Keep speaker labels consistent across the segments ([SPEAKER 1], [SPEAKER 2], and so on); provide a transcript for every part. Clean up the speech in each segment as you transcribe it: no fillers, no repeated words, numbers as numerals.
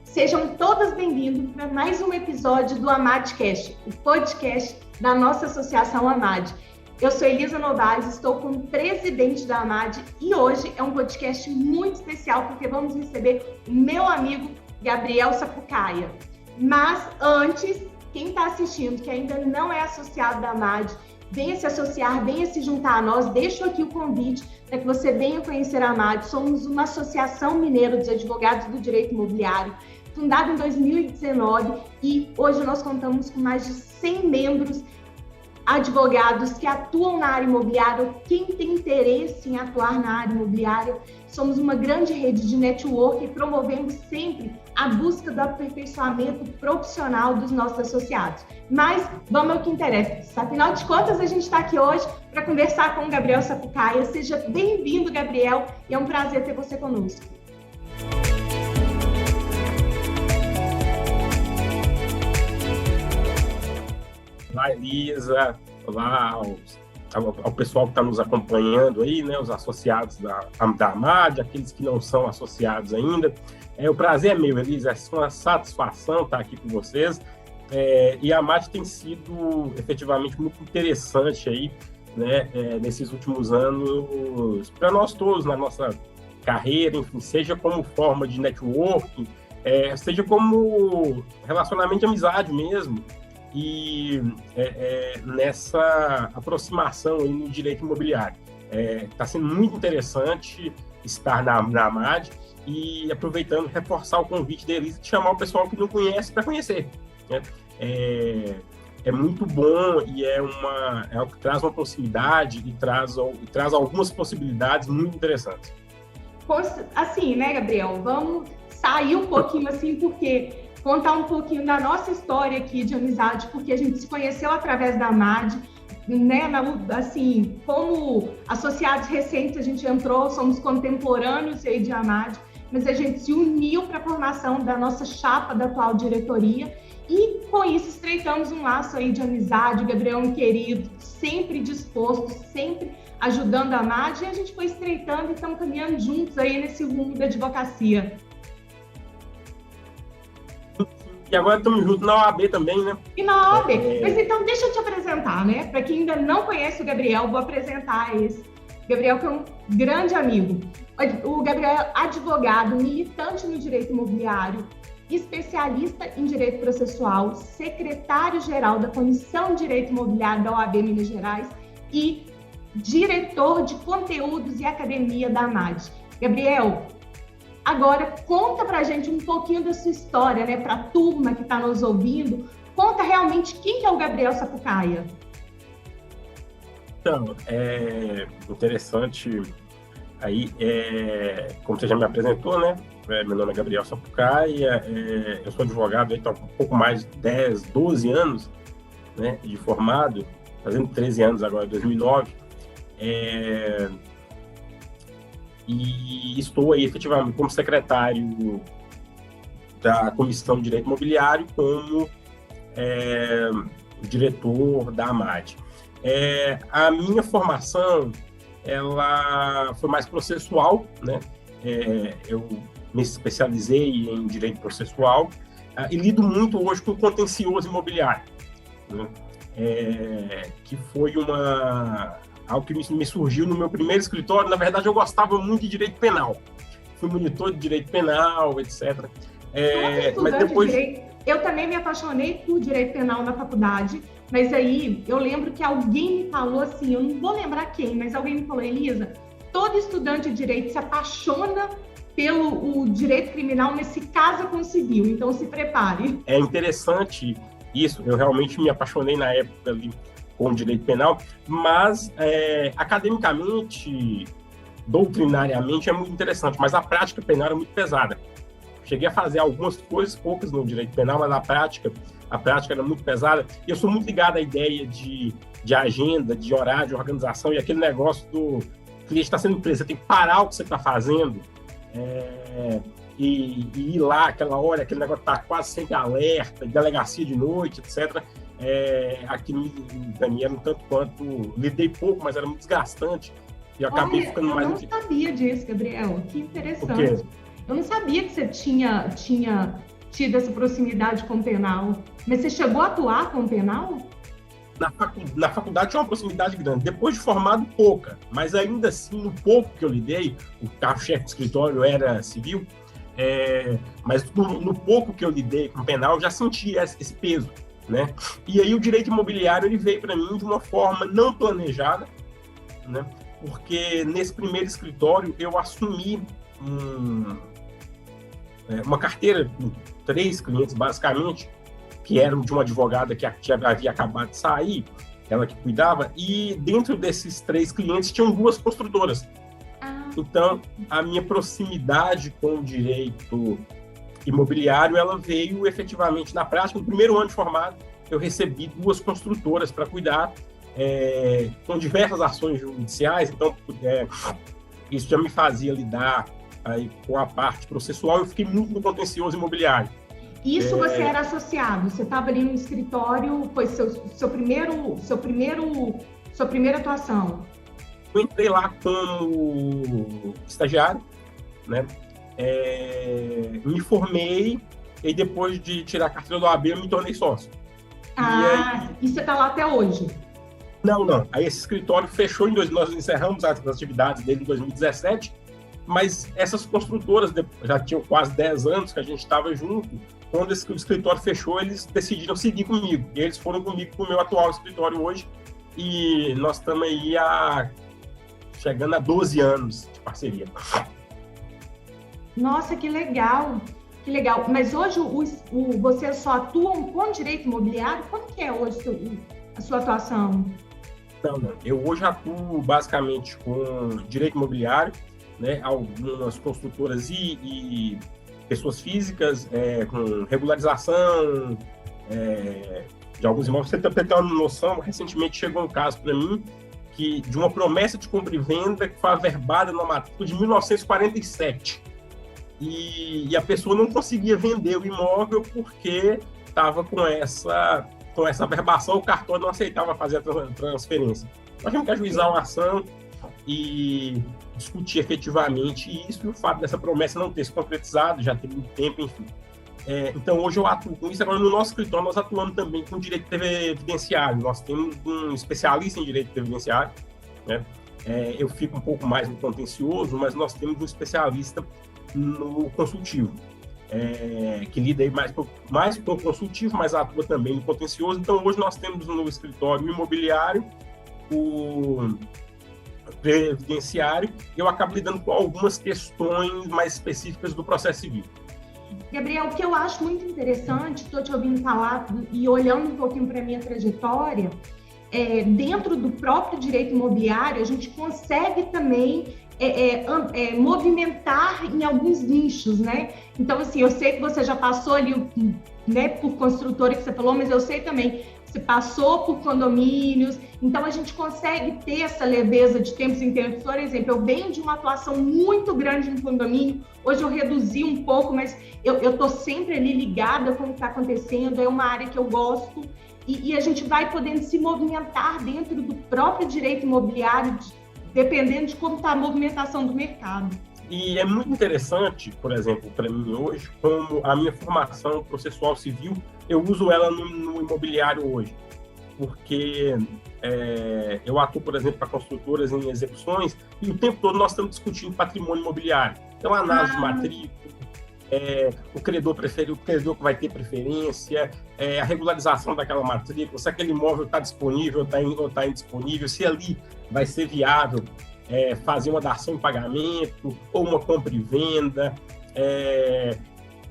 [SPEAKER 1] Sejam todas bem-vindos para mais um episódio do AmadCast, o podcast da nossa associação Amad. Eu sou Elisa Novaes, estou como presidente da Amad e hoje é um podcast muito especial porque vamos receber o meu amigo Gabriel Sapucaia. Mas antes, quem está assistindo que ainda não é associado da Amad, venha se associar, venha se juntar a nós. Deixo aqui o convite para que você venha conhecer a Amad. Somos uma associação mineira dos advogados do direito imobiliário, fundada em 2019 e hoje nós contamos com mais de 100 membros advogados que atuam na área imobiliária, quem tem interesse em atuar na área imobiliária. Somos uma grande rede de network e promovemos sempre a busca do aperfeiçoamento profissional dos nossos associados. Mas vamos ao que interessa. Afinal de contas, a gente está aqui hoje para conversar com o Gabriel Sapucaia. Seja bem-vindo, Gabriel, e é um prazer ter você conosco.
[SPEAKER 2] Olá, Elisa. Olá ao pessoal que está nos acompanhando aí, né? Os associados da Amad, aqueles que não são associados ainda. O prazer é meu, Elisa. É uma satisfação estar aqui com vocês. E a Amad tem sido efetivamente muito interessante aí, né? Nesses últimos anos, para nós todos, na nossa carreira, enfim, seja como forma de networking, seja como relacionamento de amizade mesmo. E nessa aproximação aí no direito imobiliário. Está sendo muito interessante estar na Amad e aproveitando, reforçar o convite da Elisa de chamar o pessoal que não conhece para conhecer. Né? É muito bom e é algo que traz uma proximidade e traz algumas possibilidades muito interessantes.
[SPEAKER 1] Assim, né, Gabriel? Vamos sair um pouquinho assim, porque contar um pouquinho da nossa história aqui de amizade, porque a gente se conheceu através da Amad, né? Assim, como associados recentes, a gente entrou, somos contemporâneos aí de Amad, mas a gente se uniu para a formação da nossa chapa da atual diretoria e, com isso, estreitamos um laço aí de amizade. O Gabriel é um querido, sempre disposto, sempre ajudando a Amad, e a gente foi estreitando e estamos caminhando juntos aí nesse rumo da advocacia.
[SPEAKER 2] E agora estamos juntos na OAB também, né?
[SPEAKER 1] E na OAB. Mas então, deixa eu te apresentar, né? Para quem ainda não conhece o Gabriel, vou apresentar esse. Gabriel, que é um grande amigo. O Gabriel é advogado, militante no direito imobiliário, especialista em direito processual, secretário-geral da Comissão de Direito Imobiliário da OAB Minas Gerais e diretor de conteúdos e academia da Amad. Gabriel, agora, conta pra gente um pouquinho da sua história, né? Pra turma que está nos ouvindo, conta realmente quem que é o Gabriel Sapucaia.
[SPEAKER 2] Então, é interessante aí, como você já me apresentou, né? Meu nome é Gabriel Sapucaia, eu sou advogado há um pouco mais de 10, 12 anos, né, de formado, fazendo 13 anos agora, 2009. E estou aí efetivamente como secretário da Comissão de Direito Imobiliário, como diretor da Amad. A minha formação ela foi mais processual, né? Eu me especializei em direito processual e lido muito hoje com o contencioso imobiliário, né? Que foi algo que me surgiu no meu primeiro escritório. Na verdade, eu gostava muito de direito penal. Fui monitor de direito penal, etc.
[SPEAKER 1] Mas depois... Eu também me apaixonei por direito penal na faculdade, mas aí eu lembro que alguém me falou assim, eu não vou lembrar quem, mas alguém me falou, Elisa, todo estudante de direito se apaixona pelo direito criminal, mas se casa com o civil, então se prepare.
[SPEAKER 2] É interessante isso, eu realmente me apaixonei na época ali com o direito penal, mas academicamente, doutrinariamente é muito interessante, mas a prática penal é muito pesada. Cheguei a fazer algumas coisas, poucas no direito penal, mas a prática era muito pesada. E eu sou muito ligado à ideia de agenda, de horário, de organização, e aquele negócio do cliente está sendo preso, você tem que parar o que você está fazendo e ir lá, aquela hora, aquele negócio está quase sempre alerta, delegacia de noite, etc. Aquilo para mim era um tanto quanto, lidei pouco, mas era muito desgastante e acabei ficando mais...
[SPEAKER 1] Eu não sabia disso, Gabriel, que interessante. Eu não sabia que você tinha tido essa proximidade com o penal. Mas você chegou a atuar com o penal?
[SPEAKER 2] Na faculdade tinha uma proximidade grande. Depois de formado, pouca. Mas ainda assim, no pouco que eu lidei, o carro-chefe do escritório era civil, mas no pouco que eu lidei com o penal, eu já sentia esse peso, né? E aí o direito imobiliário ele veio para mim de uma forma não planejada, né? Porque nesse primeiro escritório eu assumi uma carteira com 3 clientes, basicamente, que eram de uma advogada que havia acabado de sair, ela que cuidava, e dentro desses 3 clientes tinham 2 construtoras. Então, a minha proximidade com o direito imobiliário, ela veio efetivamente na prática. No primeiro ano de formado, eu recebi 2 construtoras para cuidar, com diversas ações judiciais, então isso já me fazia lidar aí com a parte processual. Eu fiquei muito no contencioso imobiliário.
[SPEAKER 1] Isso você era associado, você estava ali no escritório, foi sua primeira atuação?
[SPEAKER 2] Eu entrei lá como estagiário, né? Me formei e depois de tirar a carteira do OAB eu me tornei sócio.
[SPEAKER 1] E você está lá até hoje?
[SPEAKER 2] Não. Aí esse escritório fechou nós encerramos as atividades dele em 2017, mas essas construtoras já tinham quase 10 anos que a gente estava junto. Quando o escritório fechou, eles decidiram seguir comigo. E eles foram comigo para o meu atual escritório hoje. E nós estamos aí chegando a 12 anos de parceria.
[SPEAKER 1] Nossa, que legal! Que legal. Mas hoje vocês só atuam com direito imobiliário? Como que é hoje a sua atuação?
[SPEAKER 2] Não. Eu hoje atuo basicamente com direito imobiliário, né? Algumas construtoras e pessoas físicas, com regularização de alguns imóveis. Você tem uma noção, recentemente chegou um caso para mim de uma promessa de compra e venda que foi averbada numa matrícula de 1947. E a pessoa não conseguia vender o imóvel porque estava com essa averbação, o cartório não aceitava fazer a transferência. Nós tivemos que ajuizar uma ação e discutir efetivamente isso, e o fato dessa promessa não ter se concretizado, já tem muito tempo, enfim. Então, hoje eu atuo com isso. Agora, no nosso escritório, nós atuamos também com direito previdenciário. Nós temos um especialista em direito previdenciário, né? Eu fico um pouco mais no contencioso, mas nós temos um especialista no consultivo, que lida aí mais com o consultivo, mas atua também no contencioso. Então, hoje nós temos no escritório o imobiliário, o previdenciário, e eu acabo lidando com algumas questões mais específicas do processo civil.
[SPEAKER 1] Gabriel, o que eu acho muito interessante, estou te ouvindo falar e olhando um pouquinho para a minha trajetória, dentro do próprio direito imobiliário, a gente consegue também movimentar em alguns nichos, né? Então, assim, eu sei que você já passou ali, né, por construtora que você falou, mas eu sei também que você passou por condomínios, então a gente consegue ter essa leveza de tempos em tempos. Por exemplo, eu venho de uma atuação muito grande no condomínio, hoje eu reduzi um pouco, mas eu estou sempre ali ligada com o que está acontecendo, é uma área que eu gosto, e a gente vai podendo se movimentar dentro do próprio direito imobiliário, dependendo de como está a movimentação do mercado.
[SPEAKER 2] E é muito interessante, por exemplo, para mim hoje, como a minha formação processual civil, eu uso ela no imobiliário hoje, porque eu atuo, por exemplo, para construtoras em execuções, e o tempo todo nós estamos discutindo patrimônio imobiliário. Então, a análise de matrícula, o credor que vai ter preferência, a regularização daquela matrícula, se aquele imóvel está disponível ou está indisponível, se ali vai ser viável fazer uma dação em pagamento ou uma compra e venda,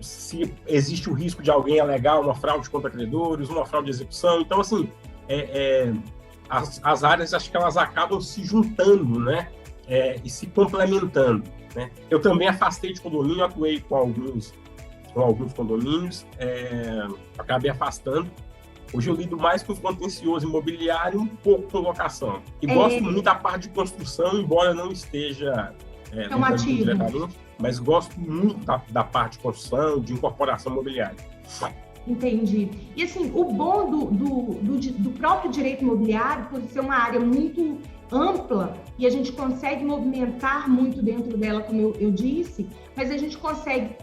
[SPEAKER 2] se existe o risco de alguém alegar uma fraude contra credores, uma fraude de execução. Então, assim, as áreas, acho que elas acabam se juntando, né? E se complementando, né? Eu também afastei de condomínio, atuei com alguns condomínios, acabei afastando. Hoje eu lido mais com o contencioso imobiliário e um pouco com locação. E gosto muito da parte de construção, embora não esteja
[SPEAKER 1] tão ativo
[SPEAKER 2] diretamente, mas gosto muito da parte de construção, de incorporação imobiliária.
[SPEAKER 1] Entendi. E assim, o bom do próprio direito imobiliário, por ser uma área muito ampla, e a gente consegue movimentar muito dentro dela, como eu disse, mas a gente consegue,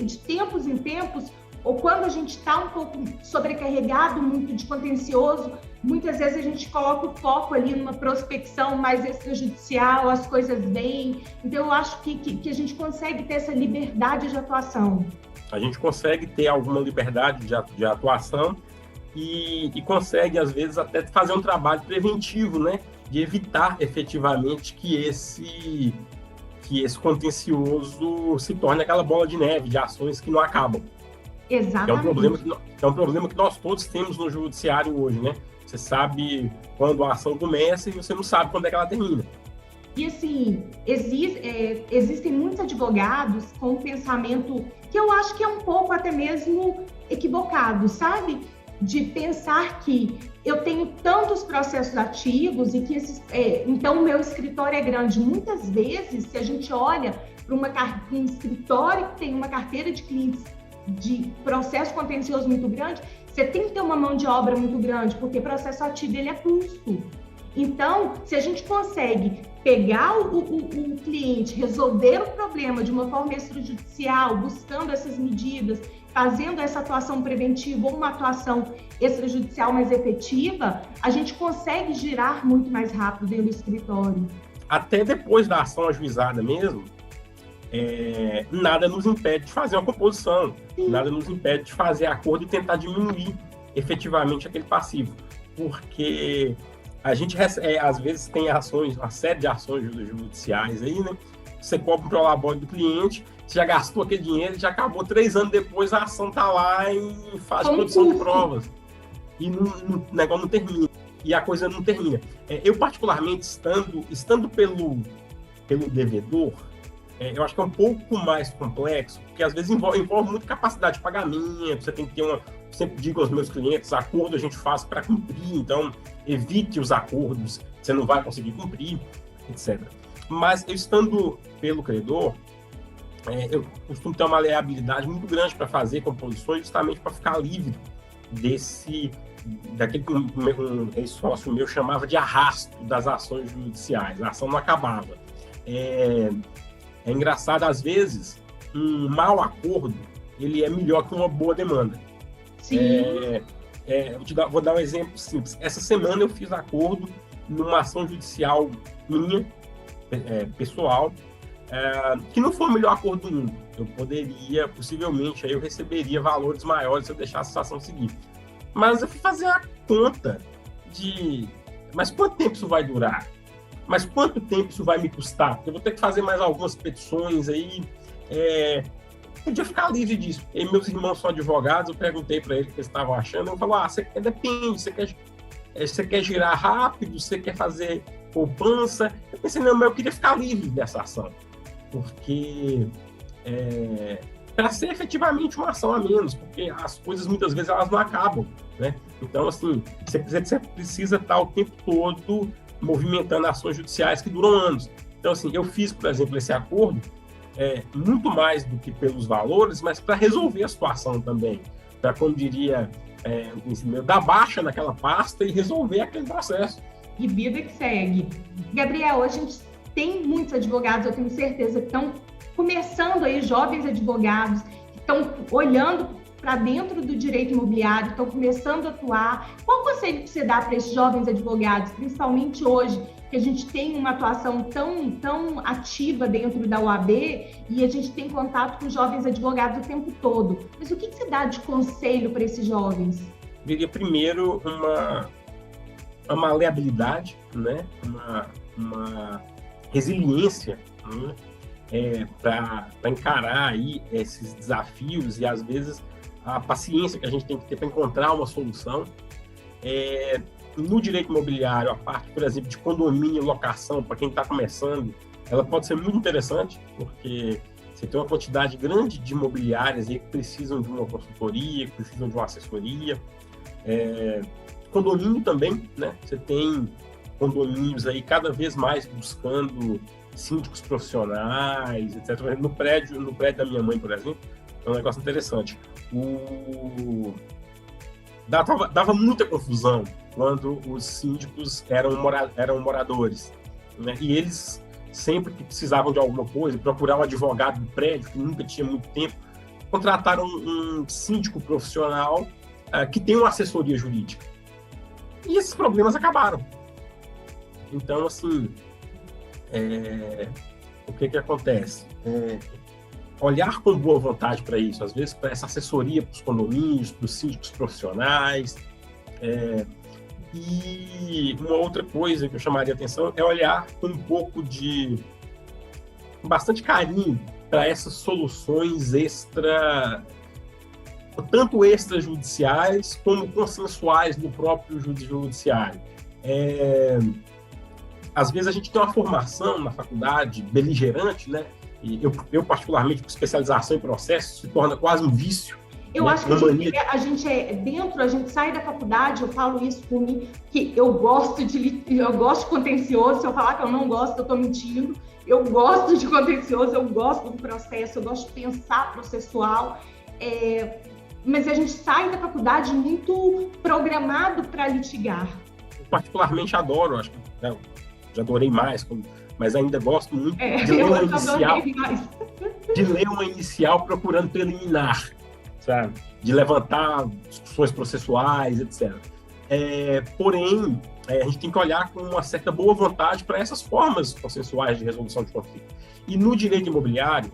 [SPEAKER 1] de tempos em tempos, ou quando a gente está um pouco sobrecarregado, muito de contencioso, muitas vezes a gente coloca o foco ali numa prospecção mais extrajudicial, as coisas vêm. Então, eu acho que a gente consegue ter essa liberdade de atuação.
[SPEAKER 2] A gente consegue ter alguma liberdade de atuação e consegue, às vezes, até fazer um trabalho preventivo, né? De evitar efetivamente que esse contencioso se torne aquela bola de neve de ações que não acabam.
[SPEAKER 1] Exatamente.
[SPEAKER 2] É um problema que nós todos temos no judiciário hoje, né? Você sabe quando a ação começa e você não sabe quando é que ela termina.
[SPEAKER 1] E assim, existem muitos advogados com um pensamento que eu acho que é um pouco até mesmo equivocado, sabe? De pensar que eu tenho tantos processos ativos e que então o meu escritório é grande. Muitas vezes, se a gente olha para um escritório que tem uma carteira de clientes de processo contencioso muito grande, você tem que ter uma mão de obra muito grande, porque processo ativo ele é custo. Então, se a gente consegue pegar o cliente, resolver o problema de uma forma extrajudicial, buscando essas medidas, fazendo essa atuação preventiva ou uma atuação extrajudicial mais efetiva, a gente consegue girar muito mais rápido dentro do escritório.
[SPEAKER 2] Até depois da ação ajuizada mesmo, nada nos impede de fazer uma composição,
[SPEAKER 1] Sim.
[SPEAKER 2] Nada nos impede de fazer acordo e tentar diminuir efetivamente aquele passivo, porque a gente às vezes tem uma série de ações judiciais aí, né? Você cobra um prolabore do cliente, você já gastou aquele dinheiro, já acabou 3 anos depois, a ação está lá em fase de produção de provas. E o negócio não termina. E a coisa não termina. Eu, particularmente, estando pelo devedor, eu acho que é um pouco mais complexo, porque às vezes envolve muito capacidade de pagamento, você tem que ter sempre digo aos meus clientes, acordo a gente faz para cumprir, então evite os acordos, você não vai conseguir cumprir, etc. Mas eu estando pelo credor, eu costumo ter uma maleabilidade muito grande para fazer composições, justamente para ficar livre daquele que um sócio meu chamava de arrasto das ações judiciais. A ação não acabava. É engraçado, às vezes, um mau acordo ele é melhor que uma boa demanda.
[SPEAKER 1] Sim.
[SPEAKER 2] Vou dar um exemplo simples. Essa semana eu fiz acordo numa ação judicial minha, pessoal, que não foi o melhor acordo do mundo. Eu poderia, possivelmente, aí eu receberia valores maiores se eu deixasse a ação seguir. Mas eu fui fazer a conta mas quanto tempo isso vai durar? Mas quanto tempo isso vai me custar? Porque eu vou ter que fazer mais algumas petições aí. Podia ficar livre disso. E meus irmãos são advogados, eu perguntei para eles o que eles estavam achando. Eu falo, depende, você quer girar rápido, você quer fazer poupança? Eu pensei, não, mas eu queria ficar livre dessa ação. Porque para ser efetivamente uma ação a menos, porque as coisas muitas vezes elas não acabam, né? Então, assim, você precisa estar o tempo todo movimentando ações judiciais que duram anos. Então, assim, eu fiz, por exemplo, esse acordo muito mais do que pelos valores, mas para resolver a situação também, para, como diria dar baixa naquela pasta e resolver aquele processo.
[SPEAKER 1] E vida que segue. Gabriel, a gente tem muitos advogados, eu tenho certeza, que estão começando aí, jovens advogados, que estão olhando para dentro do direito imobiliário, estão começando a atuar. Qual conselho que você dá para esses jovens advogados, principalmente hoje, que a gente tem uma atuação tão ativa dentro da OAB e a gente tem contato com jovens advogados o tempo todo? Mas o que você dá de conselho para esses jovens?
[SPEAKER 2] Eu diria primeiro uma maleabilidade, né? uma resiliência, né? Para encarar aí esses desafios e às vezes a paciência que a gente tem que ter para encontrar uma solução. No direito imobiliário, a parte, por exemplo, de condomínio e locação, para quem está começando, ela pode ser muito interessante, porque você tem uma quantidade grande de imobiliárias aí que precisam de uma consultoria, que precisam de uma assessoria. Condomínio também, né? Você tem condomínios aí cada vez mais buscando síndicos profissionais, etc. No prédio da minha mãe, por exemplo, é um negócio interessante. Dava muita confusão quando os síndicos eram moradores, né? E eles, sempre que precisavam de alguma coisa, procurar um advogado do prédio, que nunca tinha muito tempo, contrataram um síndico profissional que tem uma assessoria jurídica. E esses problemas acabaram. Então, assim, o que acontece? Olhar com boa vontade para isso, às vezes para essa assessoria para os condomínios, para os síndicos profissionais. E uma outra coisa que eu chamaria a atenção é olhar com bastante carinho para essas soluções tanto extrajudiciais como consensuais no próprio judiciário. Às vezes a gente tem uma formação na faculdade beligerante, né? E eu particularmente, com especialização em processos, se torna quase um vício.
[SPEAKER 1] Eu acho que a gente sai da faculdade, eu falo isso por mim, que eu gosto de contencioso. Se eu falar que eu não gosto, eu estou mentindo. Eu gosto de contencioso, eu gosto do processo, eu gosto de pensar processual. Mas a gente sai da faculdade muito programado para litigar. Eu
[SPEAKER 2] particularmente adoro, acho que já adorei mais, mas ainda gosto muito de ler uma inicial procurando preliminar, sabe? De levantar discussões processuais, etc. Porém, a gente tem que olhar com uma certa boa vontade para essas formas consensuais de resolução de conflito. E no direito imobiliário,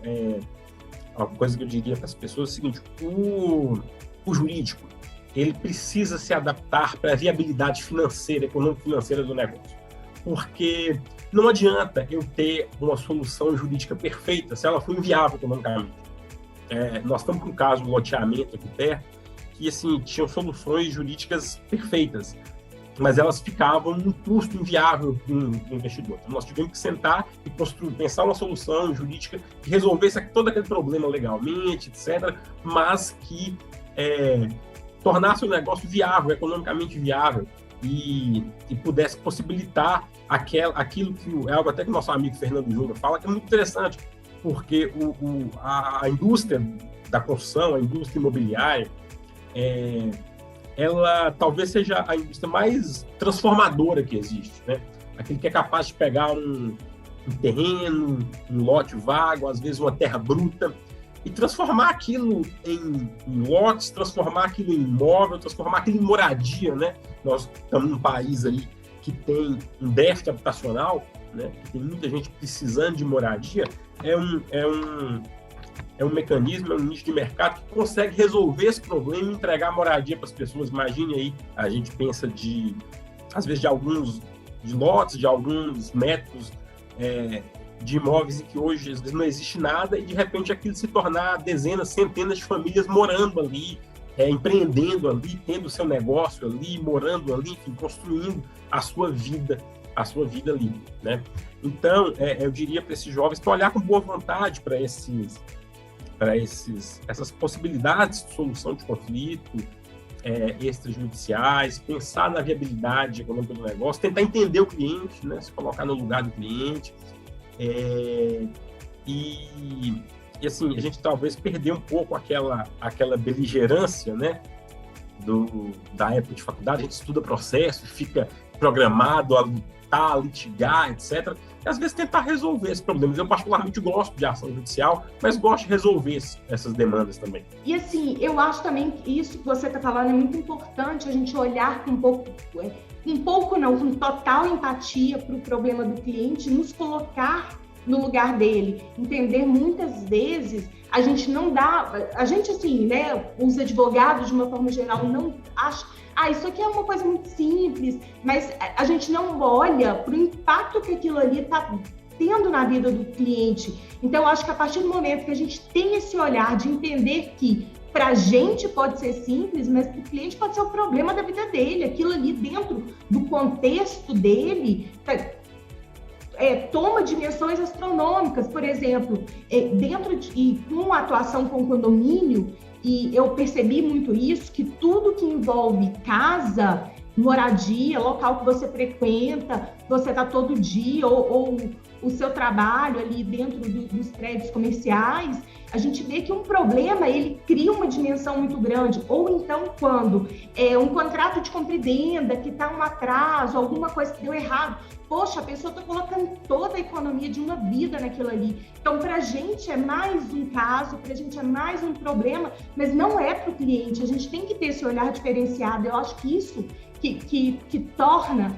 [SPEAKER 2] uma coisa que eu diria para as pessoas é o seguinte: o jurídico, ele precisa se adaptar para a viabilidade financeira, econômico-financeira do negócio. Porque não adianta eu ter uma solução jurídica perfeita se ela for inviável economicamente. Nós estamos com um caso de loteamento aqui perto, que assim, tinham soluções jurídicas perfeitas, mas elas ficavam num custo inviável para o investidor. Então, nós tivemos que sentar e pensar uma solução jurídica que resolvesse todo aquele problema legalmente, etc., mas que tornasse o negócio viável, economicamente viável, e pudesse possibilitar aquilo que é algo até que o nosso amigo Fernando Júnior fala, que é muito interessante, porque a indústria da construção, a indústria imobiliária, ela talvez seja a indústria mais transformadora que existe, né? Aquele que é capaz de pegar um terreno, um lote vago, às vezes uma terra bruta, e transformar aquilo em lotes, transformar aquilo em imóvel, transformar aquilo em moradia, né? Nós estamos num país aí que tem um déficit habitacional, né? Que tem muita gente precisando de moradia. É um mecanismo, é um nicho de mercado que consegue resolver esse problema e entregar moradia para as pessoas. Imagine aí, a gente pensa às vezes de lotes, de alguns metros de imóveis em que hoje às vezes não existe nada, e de repente aquilo se tornar dezenas, centenas de famílias morando ali, empreendendo ali, tendo seu negócio ali, morando ali, enfim, construindo a sua vida ali, né? Então, eu diria para esses jovens para olhar com boa vontade para essas possibilidades de solução de conflito extrajudiciais, pensar na viabilidade econômica do negócio, tentar entender o cliente, né? Se colocar no lugar do cliente. E assim, a gente talvez perdeu um pouco aquela beligerância, né? Da época de faculdade. A gente estuda processo, fica programado a lutar, a litigar, etc. E às vezes tentar resolver esses problemas. Eu particularmente gosto de ação judicial, mas gosto de resolver essas demandas também.
[SPEAKER 1] E assim, eu acho também que isso que você está falando é muito importante, a gente olhar com com total empatia para o problema do cliente, nos colocar no lugar dele, entender muitas vezes, a gente assim, né, os advogados de uma forma geral não acham, isso aqui é uma coisa muito simples, mas a gente não olha para o impacto que aquilo ali está tendo na vida do cliente. Então, eu acho que a partir do momento que a gente tem esse olhar de entender que para a gente pode ser simples, mas para o cliente pode ser o problema da vida dele, aquilo ali dentro do contexto dele toma dimensões astronômicas. Por exemplo, com a atuação com condomínio, e eu percebi muito isso, que tudo que envolve casa moradia, local que você frequenta, você está todo dia, ou o seu trabalho ali dentro dos prédios comerciais, a gente vê que um problema, ele cria uma dimensão muito grande. Ou então, quando é um contrato de compra e venda, que está um atraso, alguma coisa que deu errado, poxa, a pessoa está colocando toda a economia de uma vida naquilo ali. Então, para a gente é mais um caso, para a gente é mais um problema, mas não é para o cliente. A gente tem que ter esse olhar diferenciado. Eu acho que isso que torna...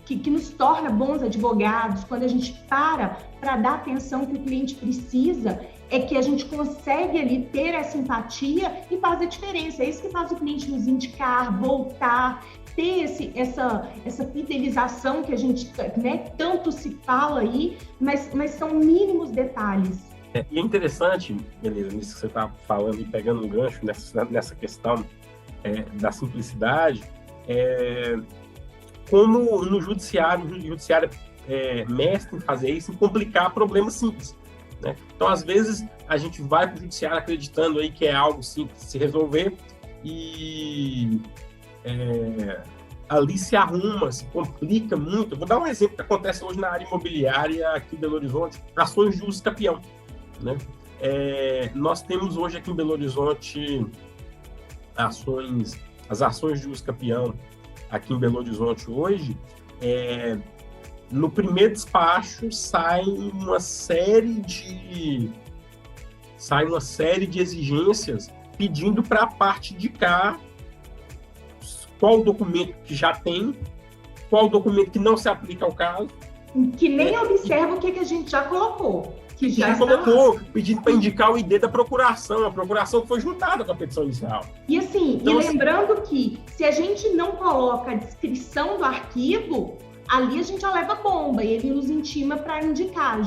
[SPEAKER 1] Que nos torna bons advogados, quando a gente para dar a atenção que o cliente precisa, é que a gente consegue ali ter essa empatia e faz a diferença. É isso que faz o cliente nos indicar, voltar, ter essa fidelização que a gente, né, tanto se fala aí, mas são mínimos detalhes.
[SPEAKER 2] E é interessante, beleza, nisso que você está falando e pegando um gancho nessa questão da simplicidade, como no judiciário, o judiciário é mestre em fazer isso, em complicar problemas simples, né? Então, às vezes, a gente vai para o judiciário acreditando aí que é algo simples de se resolver e ali se arruma, se complica muito. Eu vou dar um exemplo que acontece hoje na área imobiliária aqui em Belo Horizonte, ações de uso capião, né? Nós temos hoje aqui em Belo Horizonte as ações de uso capião aqui em Belo Horizonte hoje, no primeiro despacho sai uma série de exigências pedindo para a parte de cá qual documento que já tem, qual documento que não se aplica ao caso.
[SPEAKER 1] Que nem observa o que a gente já colocou. Que já
[SPEAKER 2] colocou, pedindo para indicar o ID da procuração, a procuração foi juntada com a petição inicial.
[SPEAKER 1] E assim, então, lembrando que se a gente não coloca a descrição do arquivo, ali a gente já leva bomba, e ele nos intima para indicar,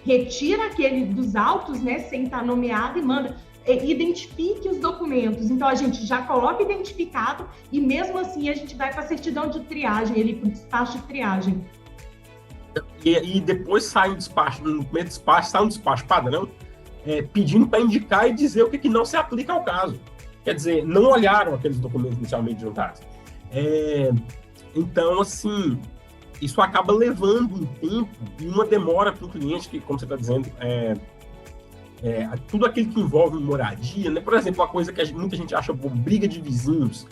[SPEAKER 1] retira aquele dos autos, né, sem estar nomeado, e manda, identifique os documentos. Então a gente já coloca identificado, e mesmo assim a gente vai para a certidão de triagem, ele para o despacho de triagem.
[SPEAKER 2] E depois sai um despacho, no primeiro despacho, sai um despacho padrão, pedindo para indicar e dizer o que não se aplica ao caso. Quer dizer, não olharam aqueles documentos inicialmente juntados. Então, assim, isso acaba levando um tempo e uma demora para o cliente, que, como você está dizendo, tudo aquilo que envolve moradia, né? Por exemplo, uma coisa que muita gente acha boa, briga de vizinhos,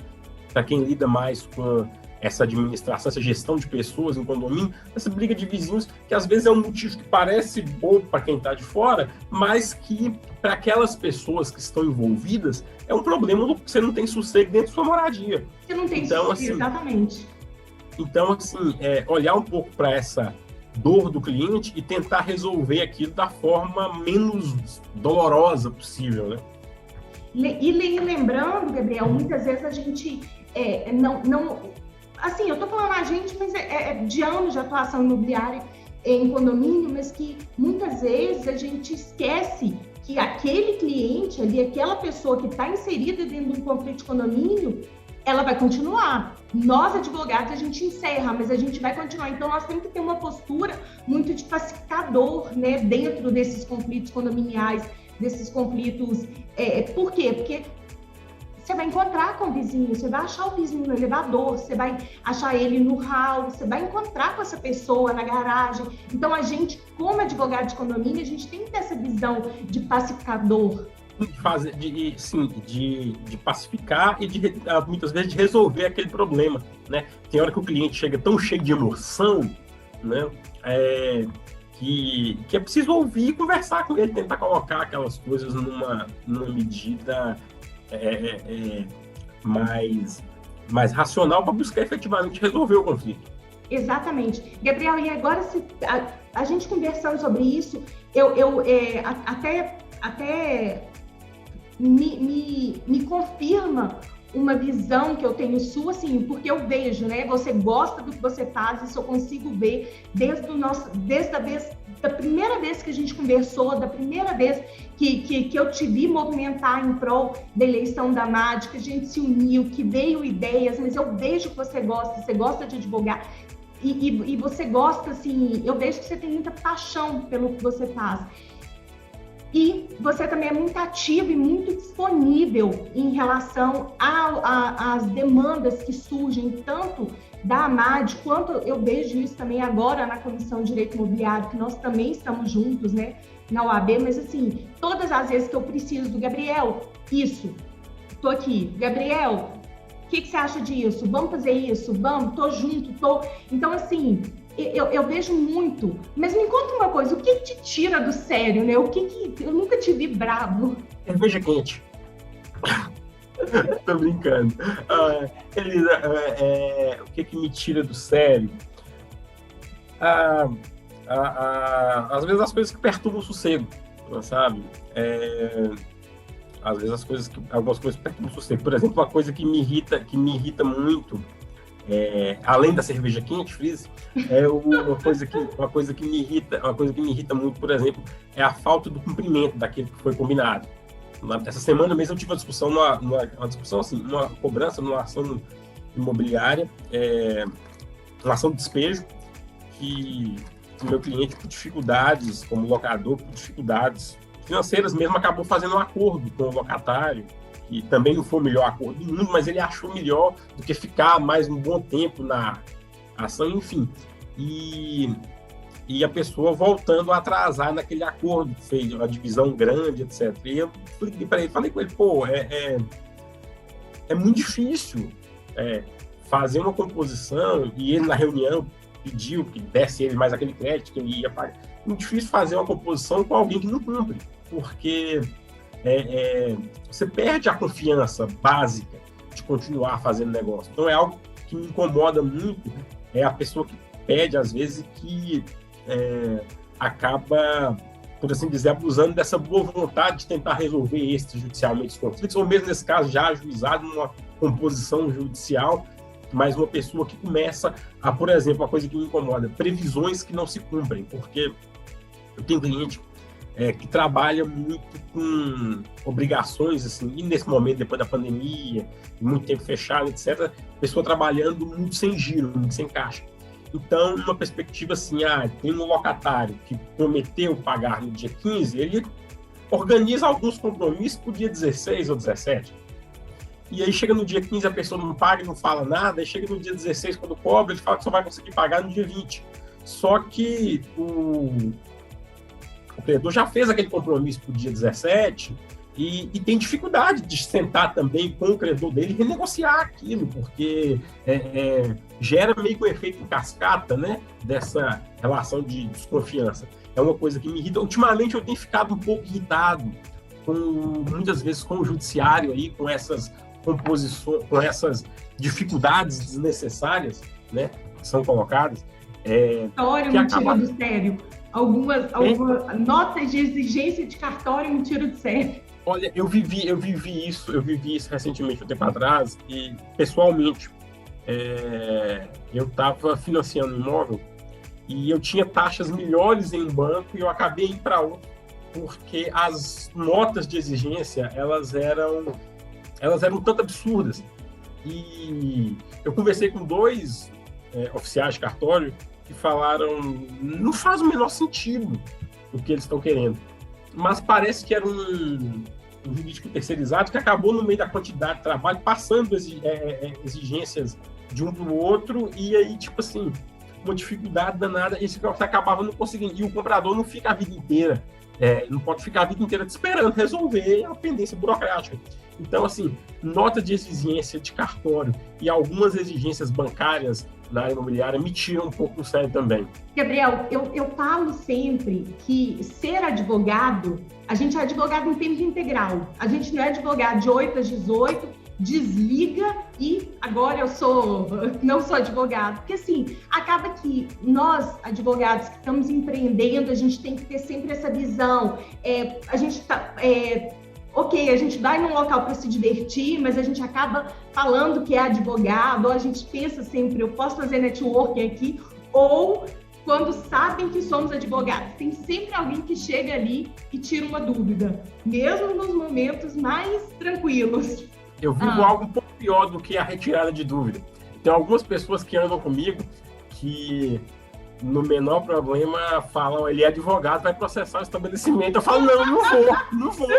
[SPEAKER 2] para quem lida mais com essa administração, essa gestão de pessoas em condomínio, essa briga de vizinhos, que às vezes é um motivo que parece bobo para quem está de fora, mas que para aquelas pessoas que estão envolvidas é um problema que você não tem sossego dentro da sua moradia.
[SPEAKER 1] Você não tem sossego, assim, exatamente.
[SPEAKER 2] Então, assim, olhar um pouco para essa dor do cliente e tentar resolver aquilo da forma menos dolorosa possível, né?
[SPEAKER 1] E lembrando, Gabriel, muitas vezes a gente não assim, eu estou falando a gente, mas de anos de atuação imobiliária em condomínio, mas que muitas vezes a gente esquece que aquele cliente ali, aquela pessoa que está inserida dentro de um conflito de condomínio, ela vai continuar. Nós, advogados, a gente encerra, mas a gente vai continuar. Então, nós temos que ter uma postura muito de pacificador, né, dentro desses conflitos condominiais, desses conflitos. Por quê? Porque você vai encontrar com o vizinho, você vai achar o vizinho no elevador, você vai achar ele no hall, você vai encontrar com essa pessoa na garagem. Então, a gente, como advogado de condomínio, a gente tem que ter essa visão de pacificador. De pacificar e muitas vezes de resolver aquele problema, né? Tem hora que o cliente chega tão cheio de emoção, né? Que é preciso ouvir e conversar com ele, tentar colocar aquelas coisas numa medida mais racional para buscar efetivamente resolver o conflito. Exatamente. Gabriel, e agora a gente conversando sobre isso, eu até me confirma uma visão que eu tenho sua, assim, porque eu vejo, né? Você gosta do que você faz, isso eu consigo ver da primeira vez que a gente conversou, da primeira vez que eu te vi movimentar em prol da eleição da AMAD, que a gente se uniu, que veio ideias, mas eu vejo que você gosta de advogar, e você gosta, assim, eu vejo que você tem muita paixão pelo que você faz. E você também é muito ativo e muito disponível em relação às demandas que surgem, tanto da AMAD, quanto eu vejo isso também agora na Comissão de Direito Imobiliário, que nós também estamos juntos, né, na OAB, mas assim, todas as vezes que eu preciso do Gabriel, tô aqui. Gabriel, o que você acha disso? Vamos fazer isso? Vamos, tô junto, tô... Então, assim, eu vejo muito, mas me conta uma coisa, o que te tira do sério, né? Eu nunca te vi bravo.
[SPEAKER 2] Cerveja quente. Tô brincando. Elisa, o que me tira do sério? Às vezes as coisas que perturbam o sossego, sabe? Às vezes algumas coisas perturbam o sossego. Por exemplo, uma coisa que me irrita muito, além da cerveja quente, Frizz, uma coisa que me irrita muito, por exemplo, é a falta do cumprimento daquilo que foi combinado. Essa semana mesmo eu tive uma discussão, uma cobrança numa ação imobiliária, uma ação de despejo, que o meu cliente, por dificuldades, como locador, por dificuldades financeiras mesmo, acabou fazendo um acordo com o locatário, que também não foi o melhor acordo do mundo, mas ele achou melhor do que ficar mais um bom tempo na ação, enfim. E a pessoa voltando a atrasar naquele acordo, fez uma divisão grande, etc. E eu liguei para ele, falei com ele, é muito difícil fazer uma composição, e ele na reunião pediu que desse ele mais aquele crédito que ele ia pagar. É muito difícil fazer uma composição com alguém que não cumpre, porque você perde a confiança básica de continuar fazendo negócio. Então é algo que me incomoda muito, é a pessoa que pede, às vezes, que acaba, por assim dizer, abusando dessa boa vontade de tentar resolver extrajudicialmente os conflitos, ou mesmo nesse caso já ajuizado numa composição judicial, mas uma pessoa que começa a, por exemplo, uma coisa que me incomoda, previsões que não se cumprem, porque eu tenho cliente que trabalha muito com obrigações, assim, e nesse momento, depois da pandemia, muito tempo fechado, etc., pessoa trabalhando muito sem giro, muito sem caixa. Então, numa perspectiva assim, tem um locatário que prometeu pagar no dia 15, ele organiza alguns compromissos para o dia 16 ou 17. E aí chega no dia 15, a pessoa não paga e não fala nada, aí chega no dia 16, quando cobra, ele fala que só vai conseguir pagar no dia 20. Só que o credor já fez aquele compromisso para o dia 17 e tem dificuldade de sentar também com o credor dele e renegociar aquilo, porque gera meio que um efeito em cascata, né, dessa relação de desconfiança. É uma coisa que me irrita. Ultimamente eu tenho ficado um pouco irritado, muitas vezes com o judiciário, aí, com essas composições, com essas dificuldades desnecessárias, né, que são colocadas.
[SPEAKER 1] Cartório me tira do sério. Algumas notas de exigência de cartório me tira do sério.
[SPEAKER 2] Olha, eu vivi isso recentemente, um tempo atrás, e pessoalmente eu estava financiando um imóvel e eu tinha taxas melhores em um banco e eu acabei indo para outro, porque as notas de exigência, elas eram tanto absurdas. E eu conversei com dois oficiais de cartório que falaram, não faz o menor sentido o que eles estão querendo. Mas parece que era um jurídico terceirizado que acabou, no meio da quantidade de trabalho, passando exigências de um para o outro, e aí, tipo assim, uma dificuldade danada, e você acabava não conseguindo. E o comprador não fica a vida inteira, não pode ficar a vida inteira esperando resolver a pendência burocrática. Então, assim, nota de exigência de cartório e algumas exigências bancárias na área imobiliária me tiram um pouco do sério também.
[SPEAKER 1] Gabriel, eu falo sempre que ser advogado, a gente é advogado em tempo integral. A gente não é advogado de 8 às 18, desliga e agora não sou advogado. Porque assim, acaba que nós, advogados que estamos empreendendo, a gente tem que ter sempre essa visão. A gente a gente vai num local para se divertir, mas a gente acaba falando que é advogado, ou a gente pensa sempre, eu posso fazer networking aqui, ou quando sabem que somos advogados. Tem sempre alguém que chega ali e tira uma dúvida, mesmo nos momentos mais tranquilos.
[SPEAKER 2] Eu vivo algo um pouco pior do que a retirada de dúvida. Tem algumas pessoas que andam comigo que no menor problema, falam, ele é advogado, vai processar o estabelecimento. Eu falo, não vou.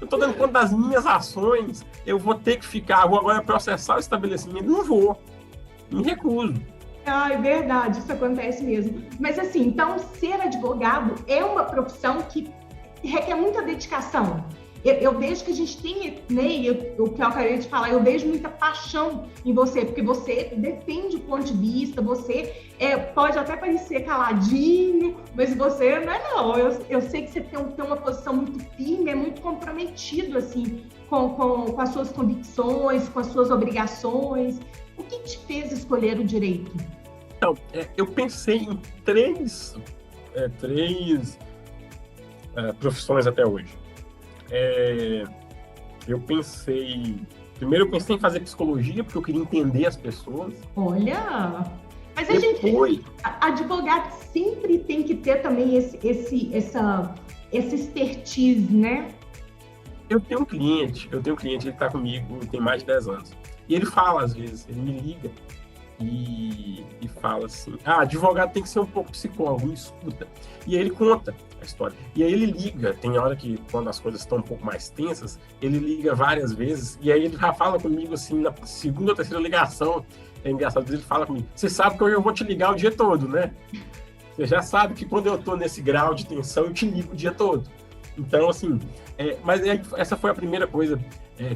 [SPEAKER 2] Eu estou dando conta das minhas ações, eu vou ter que ficar, vou agora processar o estabelecimento. Não vou, me recuso.
[SPEAKER 1] Ah, é verdade, isso acontece mesmo. Mas assim, então, ser advogado é uma profissão que requer muita dedicação. Eu vejo que a gente tem, né, o que eu acabei de falar, eu vejo muita paixão em você, porque você defende o ponto de vista, você pode até parecer caladinho, mas você não. Eu sei que você tem uma posição muito firme, é muito comprometido, assim, com as suas convicções, com as suas obrigações. O que te fez escolher o direito?
[SPEAKER 2] Então, eu pensei em três profissões até hoje. Primeiro eu pensei em fazer psicologia, porque eu queria entender as pessoas.
[SPEAKER 1] Olha, mas a advogado sempre tem que ter também essa expertise, né?
[SPEAKER 2] Eu tenho um cliente, ele está comigo tem mais de 10 anos. E ele fala, às vezes, ele me liga e fala assim, advogado tem que ser um pouco psicólogo, me escuta. E aí ele conta a história. E aí ele liga, tem hora que, quando as coisas estão um pouco mais tensas, ele liga várias vezes, e aí ele já fala comigo, assim, na segunda ou terceira ligação, é engraçado, ele fala comigo, você sabe que eu vou te ligar o dia todo, né? Você já sabe que quando eu tô nesse grau de tensão, eu te ligo o dia todo. Então, assim, mas essa foi a primeira coisa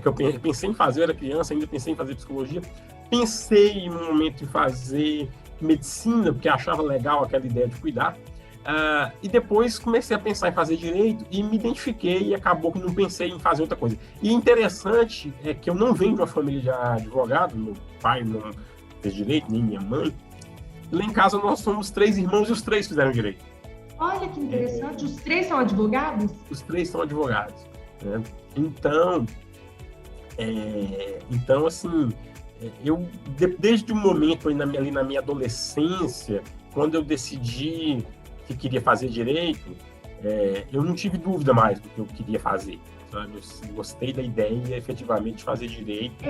[SPEAKER 2] que eu pensei em fazer, eu era criança, ainda pensei em fazer psicologia, pensei no momento em fazer medicina, porque achava legal aquela ideia de cuidar, e depois comecei a pensar em fazer direito e me identifiquei e acabou que não pensei em fazer outra coisa. E interessante é que eu não venho de uma família de advogado, meu pai não fez direito, nem minha mãe. Lá em casa nós somos 3 irmãos e os 3 fizeram direito.
[SPEAKER 1] Olha que interessante, os 3 são advogados?
[SPEAKER 2] Os 3 são advogados, né? Então, assim, eu, desde o momento ali na minha adolescência, quando eu decidi que queria fazer direito, eu não tive dúvida mais do que eu queria fazer. Sabe? Eu gostei da ideia, efetivamente, de fazer direito.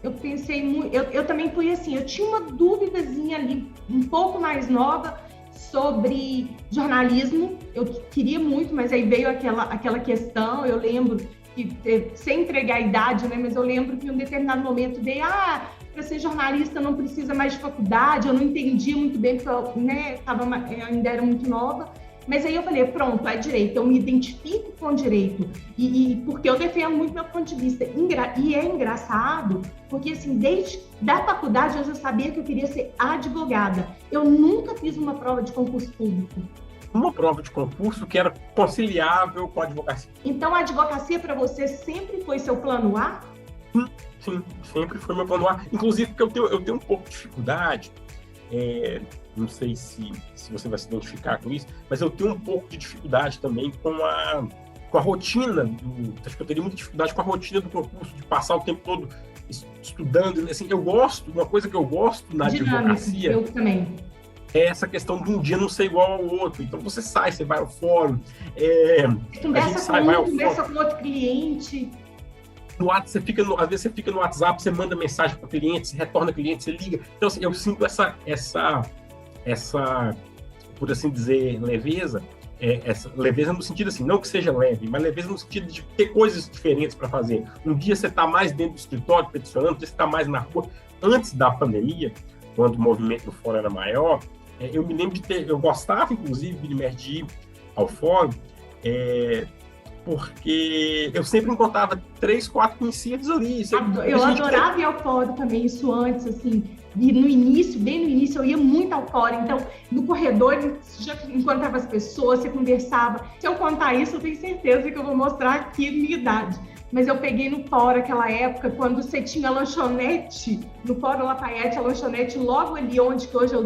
[SPEAKER 1] Eu pensei muito, eu também fui assim, eu tinha uma duvidazinha ali, um pouco mais nova, sobre jornalismo. Eu queria muito, mas aí veio aquela questão, eu lembro que, sem entregar a idade, né, mas eu lembro que em um determinado momento veio, para ser jornalista não precisa mais de faculdade, eu não entendia muito bem, porque eu, né, ainda era muito nova, mas aí eu falei, pronto, é direito, eu me identifico com direito, e porque eu defendo muito meu ponto de vista, e é engraçado, porque assim, desde da faculdade eu já sabia que eu queria ser advogada, eu nunca fiz uma prova de concurso público.
[SPEAKER 2] Uma prova de concurso que era conciliável com a advocacia.
[SPEAKER 1] Então a advocacia para você sempre foi seu plano A?
[SPEAKER 2] Sim, sempre foi meu plano A. Inclusive porque eu tenho um pouco de dificuldade, não sei se você vai se identificar com isso, mas eu tenho um pouco de dificuldade também com a rotina, acho que eu teria muita dificuldade com a rotina do concurso, de passar o tempo todo estudando. Assim, uma coisa que eu gosto na advocacia...
[SPEAKER 1] Eu também.
[SPEAKER 2] É essa questão de um dia não ser igual ao outro. Então você sai, você vai ao fórum,
[SPEAKER 1] conversa com outro cliente.
[SPEAKER 2] No WhatsApp, às vezes você fica no WhatsApp, você manda mensagem para o cliente, você retorna ao cliente, você liga. Então, assim, eu sinto essa, por assim dizer, leveza. Essa leveza no sentido assim, não que seja leve, mas leveza no sentido de ter coisas diferentes para fazer. Um dia você está mais dentro do escritório peticionando, um dia você está mais na rua. Antes da pandemia, quando o movimento no fórum era maior, eu me lembro eu gostava, inclusive, de ir ao fórum, porque eu sempre encontrava 3, 4 conhecidos ali.
[SPEAKER 1] Eu adorava ir ao fórum também, isso antes, assim, e bem no início, eu ia muito ao fórum, então, no corredor, já encontrava as pessoas, você conversava. Se eu contar isso, eu tenho certeza que eu vou mostrar aqui a minha idade. Mas eu peguei no fórum aquela época, quando você tinha lanchonete, no Fórum Lafayette, a lanchonete logo ali onde que hoje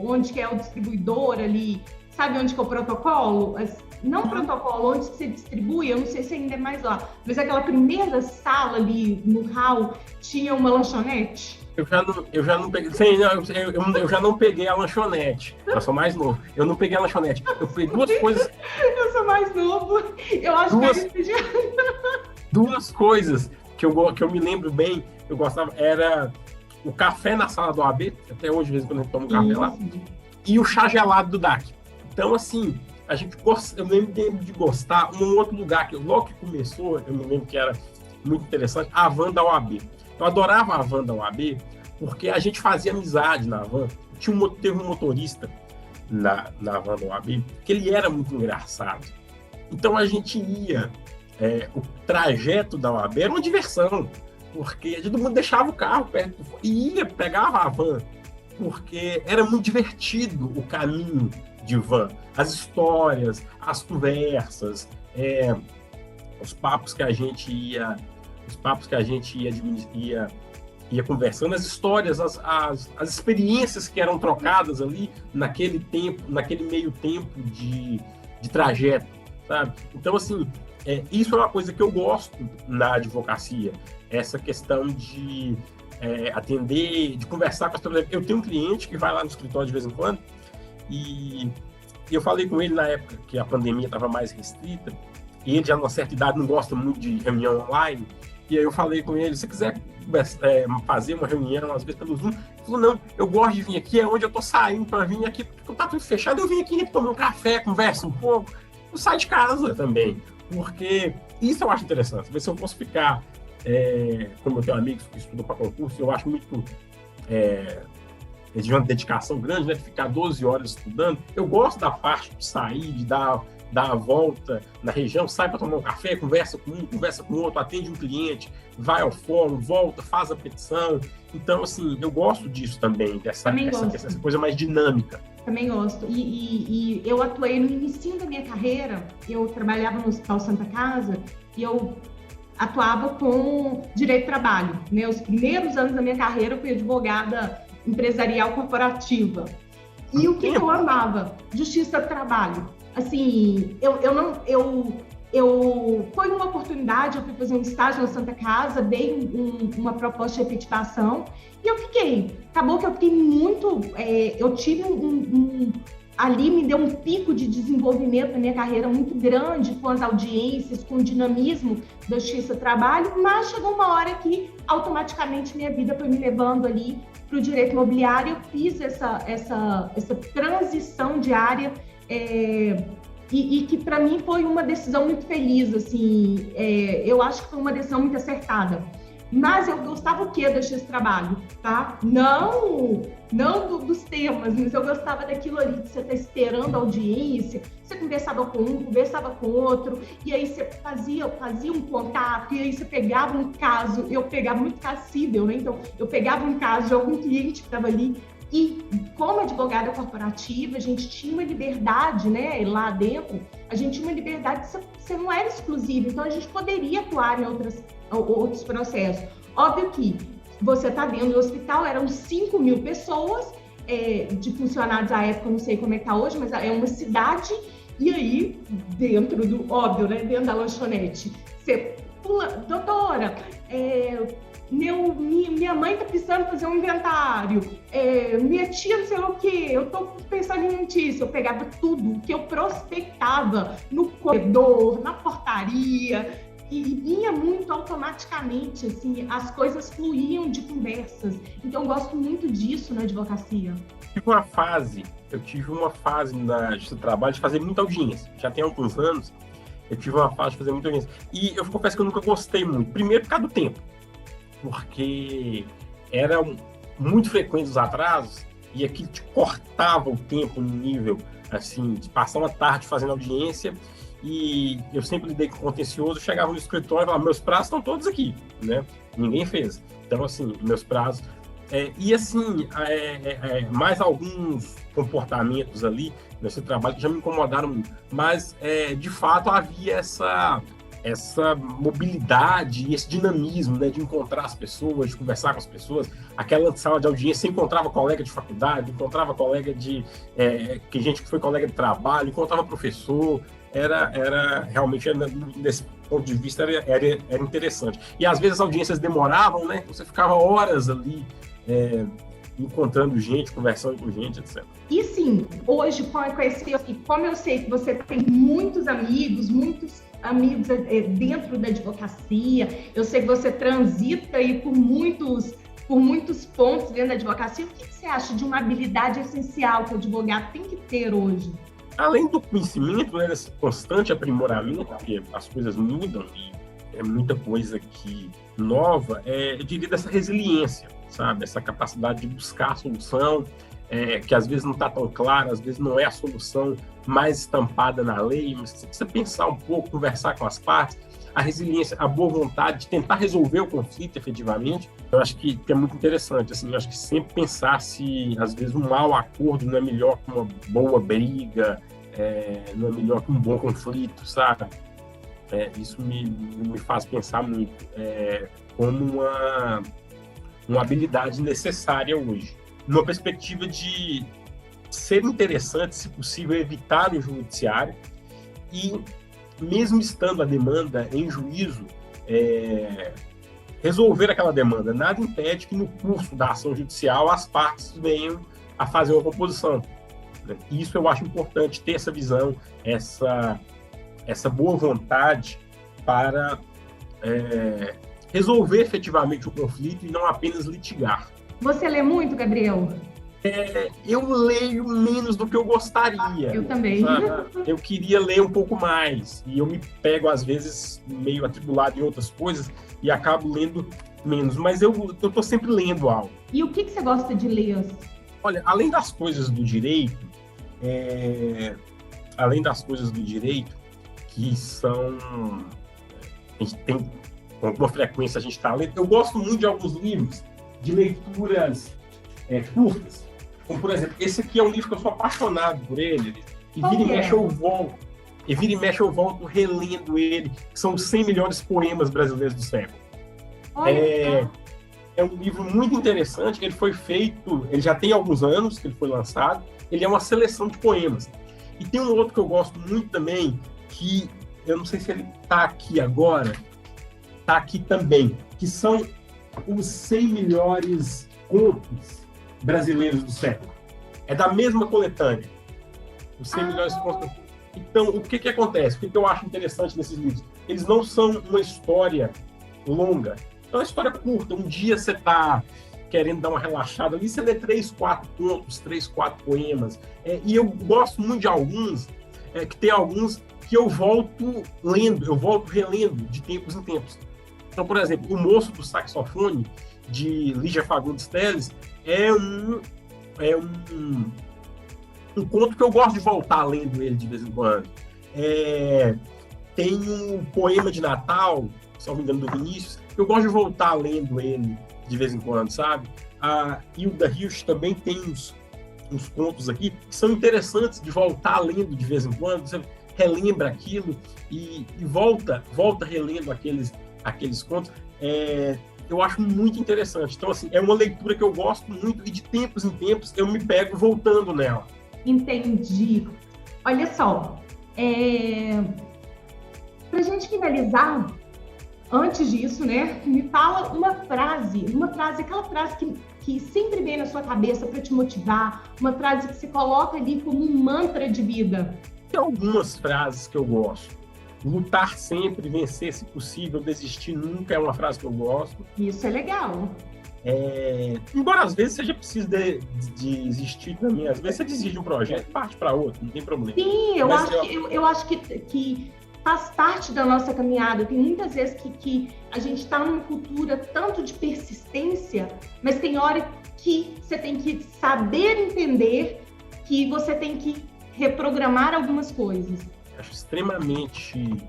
[SPEAKER 1] onde que é o distribuidor ali, sabe onde que é o protocolo? Não protocolo, onde você distribui, eu não sei se ainda é mais lá, mas aquela primeira sala ali no hall tinha uma lanchonete.
[SPEAKER 2] Eu já não peguei. Sim, eu já não peguei a lanchonete. Eu sou mais novo. Eu não peguei a lanchonete. Eu peguei 2 coisas.
[SPEAKER 1] Eu sou mais novo. Eu acho que
[SPEAKER 2] duas coisas que eu me lembro bem, eu gostava, era o café na sala do OAB, até hoje, de vez em quando a gente toma um café lá, e o chá gelado do DAC. Então, assim, eu lembro de gostar. Um outro lugar que logo que começou, eu me lembro que era muito interessante, a van da OAB. Eu adorava a van da OAB, porque a gente fazia amizade na van. Teve um motorista na van da OAB, que ele era muito engraçado. Então a gente ia, o trajeto da OAB era uma diversão, porque todo mundo deixava o carro perto e pegava a van, porque era muito divertido o caminho de van, as histórias, as conversas, os papos que a gente ia conversando, as histórias, as experiências que eram trocadas ali naquele tempo, naquele meio tempo de trajeto, sabe? Então, assim, isso é uma coisa que eu gosto na advocacia, essa questão de atender, de conversar com as pessoas. Eu tenho um cliente que vai lá no escritório de vez em quando e eu falei com ele na época que a pandemia estava mais restrita e ele já numa certa idade não gosta muito de reunião online. E aí eu falei com ele, se você quiser fazer uma reunião, às vezes pelo Zoom, ele falou, não, eu gosto de vir aqui, é onde eu tô saindo para vir aqui, porque tá tudo fechado, eu vim aqui tomar um café, conversa um pouco, eu saio de casa também, porque isso eu acho interessante. Se eu fosse ficar, como eu tenho amigos que estudam para concurso, eu acho muito, de uma dedicação grande, né, de ficar 12 horas estudando, eu gosto da parte de sair, de dar a volta na região, sai para tomar um café, conversa com um, conversa com o outro, atende um cliente, vai ao fórum, volta, faz a petição. Então, assim, eu gosto disso também, dessa coisa mais dinâmica.
[SPEAKER 1] Também gosto. E eu atuei no início da minha carreira, eu trabalhava no Hospital Santa Casa e eu atuava com direito do trabalho. Né? Os primeiros anos da minha carreira eu fui advogada empresarial corporativa. E o que eu amava? Justiça do trabalho. Assim, foi uma oportunidade, eu fui fazer um estágio na Santa Casa, dei uma proposta de efetivação e eu fiquei. Acabou que eu fiquei muito, eu tive ali me deu um pico de desenvolvimento na minha carreira muito grande, com as audiências, com o dinamismo da Justiça do Trabalho, mas chegou uma hora que automaticamente minha vida foi me levando ali para o direito imobiliário, eu fiz essa transição de área, e que para mim foi uma decisão muito feliz, assim, eu acho que foi uma decisão muito acertada. Mas eu gostava o quê desse trabalho, tá? Não dos temas, mas eu gostava daquilo ali, que você está esperando a audiência, você conversava com um, conversava com outro, e aí você fazia um contato, e aí você pegava um caso, eu pegava muito caso cível, né? Então, eu pegava um caso de algum cliente que estava ali, e como advogada corporativa, a gente tinha uma liberdade, né, lá dentro, a gente tinha uma liberdade, você não era exclusiva, então a gente poderia atuar em outros processos. Óbvio que você está dentro do hospital, eram 5.000 pessoas, de funcionários à época, não sei como é que está hoje, mas é uma cidade, e aí, dentro da lanchonete, você pula, doutora, minha mãe tá precisando fazer um inventário, minha tia não sei o quê, eu tô pensando em notícia, eu pegava tudo que eu prospectava no corredor, na portaria, e vinha muito automaticamente, assim, as coisas fluíam de conversas. Então, eu gosto muito disso na advocacia.
[SPEAKER 2] Eu tive uma fase na Justiça do Trabalho de fazer muita audiência. Já tem alguns anos, eu tive uma fase de fazer muita audiência. E eu confesso que eu nunca gostei muito. Primeiro, por causa do tempo. Porque eram muito frequentes os atrasos e aquilo te cortava o tempo no nível, assim, de passar uma tarde fazendo audiência. E eu sempre lidei com contencioso, chegava no escritório e falava, meus prazos estão todos aqui, né? Ninguém fez. Então, assim, meus prazos... e, assim, mais alguns comportamentos ali nesse trabalho que já me incomodaram muito. Mas, de fato, havia essa mobilidade e esse dinamismo, né, de encontrar as pessoas, de conversar com as pessoas. Aquela sala de audiência, você encontrava colega de faculdade, encontrava colega gente que foi colega de trabalho, encontrava professor. Era realmente, desse ponto de vista, era interessante. E às vezes as audiências demoravam, né? Você ficava horas encontrando gente, conversando com gente, etc.
[SPEAKER 1] E sim, hoje, como eu sei que você tem muitos amigos dentro da advocacia, eu sei que você transita aí por muitos por muitos pontos dentro da advocacia. O que você acha de uma habilidade essencial que o advogado tem que ter hoje?
[SPEAKER 2] Além do conhecimento, né, desse constante aprimoramento, porque as coisas mudam e é muita coisa que nova, eu diria dessa resiliência, sabe? Essa capacidade de buscar a solução, que às vezes não está tão clara, às vezes não é a solução mais estampada na lei, mas você precisa pensar um pouco, conversar com as partes, a resiliência, a boa vontade de tentar resolver o conflito efetivamente. Eu acho que é muito interessante, assim, eu acho que sempre pensar se, às vezes, um mau acordo não é melhor que uma boa briga, não é melhor que um bom conflito, sabe? Isso me faz pensar muito como uma habilidade necessária hoje. Numa perspectiva de ser interessante, se possível, evitar o judiciário e, mesmo estando a demanda em juízo, resolver aquela demanda. Nada impede que no curso da ação judicial as partes venham a fazer uma proposição. Isso eu acho importante, ter essa visão, essa boa vontade para resolver efetivamente o conflito e não apenas litigar.
[SPEAKER 1] Você lê muito, Gabriel?
[SPEAKER 2] Eu leio menos do que eu gostaria.
[SPEAKER 1] Eu também.
[SPEAKER 2] Sabe? Eu queria ler um pouco mais. E eu me pego, às vezes, meio atribulado em outras coisas e acabo lendo menos. Mas eu estou sempre lendo algo.
[SPEAKER 1] E o que você gosta de ler?
[SPEAKER 2] Olha, além das coisas do direito, que são... A gente tem, com alguma frequência, a gente está lendo. Eu gosto muito de alguns livros de leituras curtas. Como, por exemplo, esse aqui é um livro que eu sou apaixonado por ele. E vira e mexe eu volto relendo ele, que são os 100 melhores poemas brasileiros do século. É um livro muito interessante, ele foi feito, ele já tem alguns anos que ele foi lançado, ele é uma seleção de poemas. E tem um outro que eu gosto muito também, que eu não sei se ele está aqui agora, está aqui também, que são os 100 melhores contos brasileiros do século. É da mesma coletânea. Os 100 melhores contos. Então, o que acontece? O que eu acho interessante nesses livros? Eles não são uma história longa. É uma história curta. Um dia você está querendo dar uma relaxada ali, você lê 3, 4 contos, 3, 4 poemas. E eu gosto muito de alguns, que tem alguns que eu volto lendo, eu volto relendo de tempos em tempos. Então, por exemplo, O Moço do Saxofone, de Lígia Fagundes Telles, é um conto que eu gosto de voltar lendo ele de vez em quando. Tem um poema de Natal, se não me engano, do Vinícius, que eu gosto de voltar lendo ele de vez em quando, sabe? A Hilda Hilst também tem uns contos aqui que são interessantes de voltar lendo de vez em quando. Você relembra aquilo e volta relendo aqueles contos. Eu acho muito interessante. Então, assim, é uma leitura que eu gosto muito e de tempos em tempos eu me pego voltando nela.
[SPEAKER 1] Entendi. Olha só, pra gente finalizar, antes disso, né, me fala uma frase, aquela frase que sempre vem na sua cabeça para te motivar, uma frase que você coloca ali como um mantra de vida.
[SPEAKER 2] Tem algumas frases que eu gosto. Lutar sempre, vencer se possível, desistir nunca é uma frase que eu gosto.
[SPEAKER 1] Isso é legal.
[SPEAKER 2] Embora às vezes seja preciso de desistir também, às vezes você desiste de um projeto e parte para outro, não tem problema.
[SPEAKER 1] Sim, eu acho que faz parte da nossa caminhada. Tem muitas vezes que a gente está numa cultura tanto de persistência, mas tem hora que você tem que saber entender que você tem que reprogramar algumas coisas.
[SPEAKER 2] Acho extremamente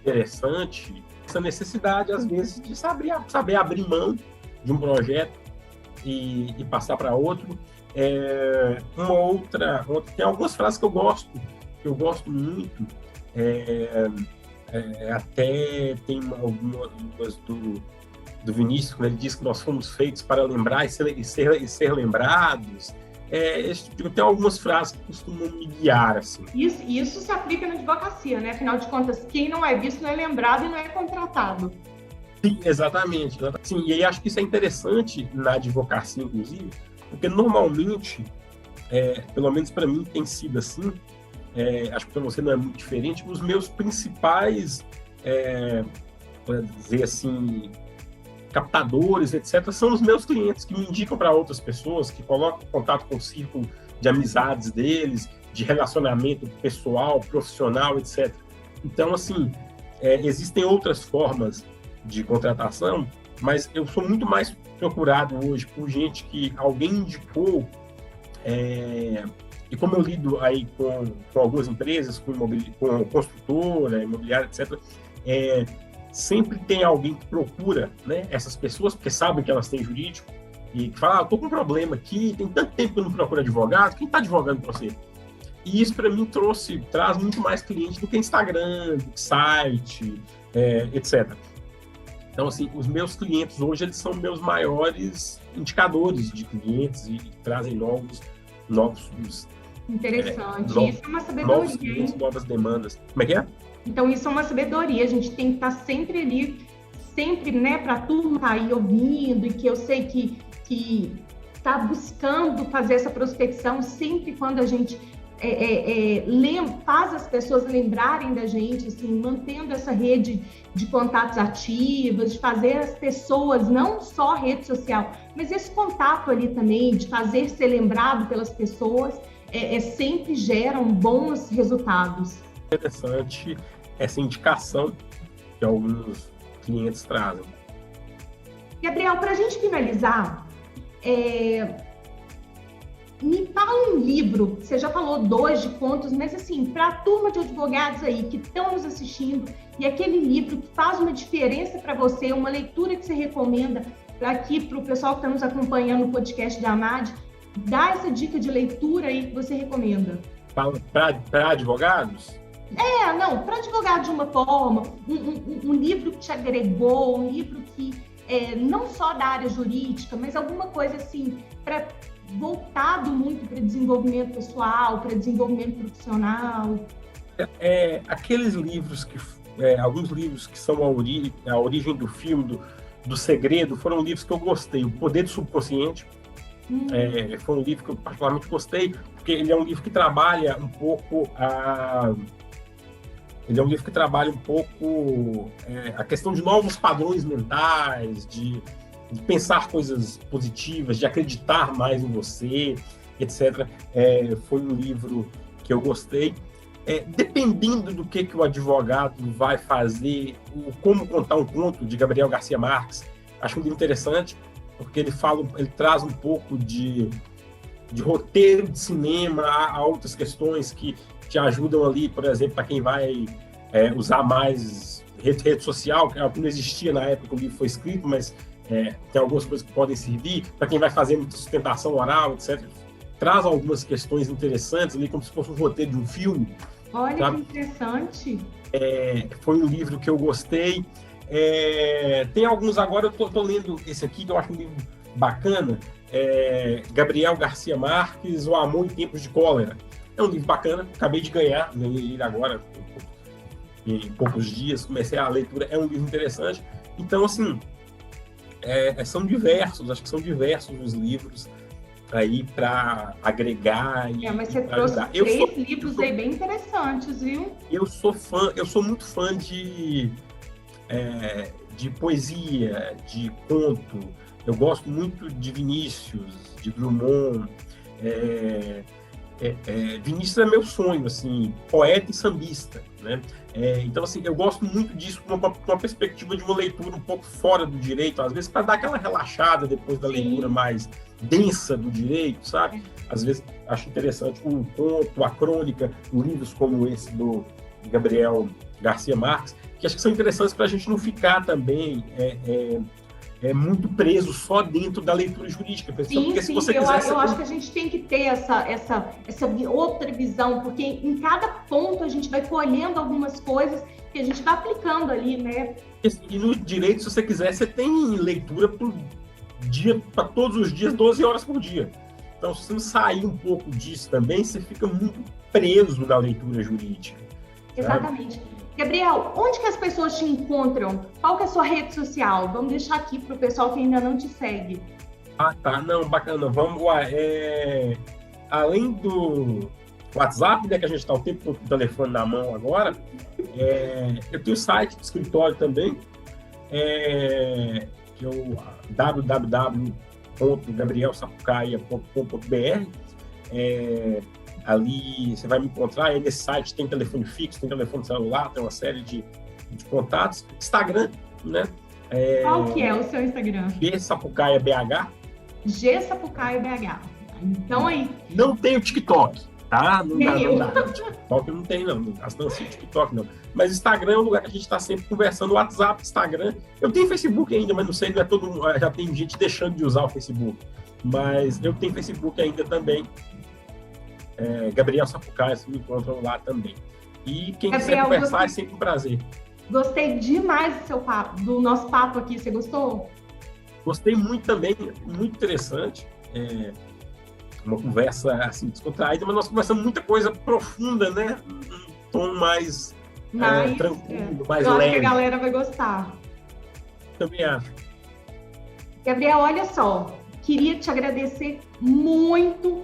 [SPEAKER 2] interessante essa necessidade, às vezes, de saber abrir mão de um projeto e passar para outro. Tem algumas frases que eu gosto muito. Até tem algumas do Vinícius, quando ele diz que nós fomos feitos para lembrar e ser lembrados. Tem algumas frases que costumam me guiar, assim.
[SPEAKER 1] Isso se aplica na advocacia, né? Afinal de contas, quem não é visto não é lembrado e não é contratado.
[SPEAKER 2] Sim, exatamente. Sim, e aí acho que isso é interessante na advocacia, inclusive, porque normalmente, pelo menos para mim tem sido assim, acho que para você não é muito diferente, os meus principais, para dizer assim, captadores, etc., são os meus clientes que me indicam para outras pessoas, que colocam em contato com o círculo de amizades deles, de relacionamento pessoal, profissional, etc. Então, assim, existem outras formas de contratação, mas eu sou muito mais procurado hoje por gente que alguém indicou, e como eu lido aí com algumas empresas, com construtora, imobiliária, etc., sempre tem alguém que procura, né, essas pessoas, porque sabem que elas têm jurídico, e que fala, estou com um problema aqui, tem tanto tempo que eu não procuro advogado, quem está advogando para você? E isso, para mim, traz muito mais cliente do que Instagram, do que site, etc. Então, assim, os meus clientes hoje, eles são meus maiores indicadores de clientes e trazem novos
[SPEAKER 1] Interessante. Isso é uma sabedoria,
[SPEAKER 2] novos clientes, novas demandas. Como é que é?
[SPEAKER 1] Então, isso é uma sabedoria. A gente tem que estar sempre ali, sempre, né, para a turma estar aí ouvindo, e que eu sei que está buscando fazer essa prospecção sempre quando a gente faz as pessoas lembrarem da gente, assim, mantendo essa rede de contatos ativas, de fazer as pessoas, não só rede social, mas esse contato ali também, de fazer ser lembrado pelas pessoas, sempre geram bons resultados.
[SPEAKER 2] Interessante essa indicação que alguns clientes trazem.
[SPEAKER 1] Gabriel, para a gente finalizar, me fala um livro, você já falou 2 de contos, mas assim, para a turma de advogados aí que estão nos assistindo, e aquele livro que faz uma diferença para você, uma leitura que você recomenda aqui para o pessoal que está nos acompanhando no podcast da AMAD, dá essa dica de leitura aí que você recomenda.
[SPEAKER 2] Para advogados?
[SPEAKER 1] Não, para advogado de uma forma, um livro que te agregou, um livro que não só da área jurídica, mas alguma coisa assim, voltado muito para desenvolvimento pessoal, para desenvolvimento profissional.
[SPEAKER 2] Aqueles livros alguns livros que são a origem do filme, do Segredo, foram livros que eu gostei. O Poder do Subconsciente foi um livro que eu particularmente gostei, porque ele é um livro que trabalha um pouco a questão de novos padrões mentais, de pensar coisas positivas, de acreditar mais em você, etc. Foi um livro que eu gostei. Dependendo do que o advogado vai fazer, Como Contar um Conto, de Gabriel Garcia Marques, acho um livro interessante, porque ele traz um pouco de roteiro de cinema a outras questões que te ajudam ali, por exemplo, para quem vai usar mais rede social, que não existia na época que o livro foi escrito, mas tem algumas coisas que podem servir, para quem vai fazer muita sustentação oral, etc. Traz algumas questões interessantes ali, como se fosse um roteiro de um filme.
[SPEAKER 1] Olha, sabe? Que interessante.
[SPEAKER 2] Foi um livro que eu gostei. Tem alguns agora, eu tô lendo esse aqui, que eu acho um livro bacana, Gabriel Garcia Marques, O Amor em Tempos de Cólera. É um livro bacana, acabei de ganhei ele agora, em poucos dias, comecei a leitura, é um livro interessante. Então, assim, acho que são diversos os livros aí para agregar
[SPEAKER 1] mas você trouxe ajudar. 3 livros aí bem interessantes, viu?
[SPEAKER 2] Eu sou muito fã de poesia, de conto. Eu gosto muito de Vinícius, de Drummond. Vinícius é meu sonho, assim, poeta e sambista, né? Então, assim, eu gosto muito disso com uma perspectiva de uma leitura um pouco fora do direito, às vezes para dar aquela relaxada depois da leitura mais densa do direito, sabe? Às vezes acho interessante um conto, a crônica, livros como esse do Gabriel Garcia Marques, que acho que são interessantes para a gente não ficar também muito preso só dentro da leitura jurídica. Porque se você quiser,
[SPEAKER 1] eu acho que a gente tem que ter essa outra visão, porque em cada ponto a gente vai colhendo algumas coisas que a gente vai aplicando ali, né?
[SPEAKER 2] E no direito, se você quiser, você tem leitura por dia, para todos os dias, 12 horas por dia. Então, se você não sair um pouco disso também, você fica muito preso na leitura jurídica.
[SPEAKER 1] Exatamente. Sabe? Gabriel, onde que as pessoas te encontram? Qual que é a sua rede social? Vamos deixar aqui para o pessoal que ainda não te segue.
[SPEAKER 2] Tá. Não, bacana. Vamos lá. Além do WhatsApp, né, que a gente está o tempo todo com o telefone na mão agora, eu tenho o site do escritório também, que é o www.gabrielsapucaia.com.br. Ali você vai me encontrar. Aí nesse site tem telefone fixo, tem telefone celular, tem uma série de contatos. Instagram, né?
[SPEAKER 1] Qual que é o seu Instagram?
[SPEAKER 2] Sapucaia BH.
[SPEAKER 1] Sapucaia BH. Então aí.
[SPEAKER 2] Não tem o TikTok, tá? Não dá. TikTok não tem, não. As dancinhas TikTok, não. Mas Instagram é um lugar que a gente está sempre conversando. WhatsApp, Instagram. Eu tenho Facebook ainda, mas não sei, não é todo mundo. Já tem gente deixando de usar o Facebook. Mas eu tenho Facebook ainda também. Gabriel Sapucaia, vocês me encontram lá também. E quem quiser conversar é sempre um prazer.
[SPEAKER 1] Gostei demais do nosso papo aqui. Você gostou?
[SPEAKER 2] Gostei muito também, muito interessante. Uma conversa assim, descontraída, mas nós conversamos muita coisa profunda, né? Um tom mais tranquilo, mais leve.
[SPEAKER 1] Eu acho que a galera vai gostar.
[SPEAKER 2] Também acho.
[SPEAKER 1] Gabriel, olha só, queria te agradecer muito.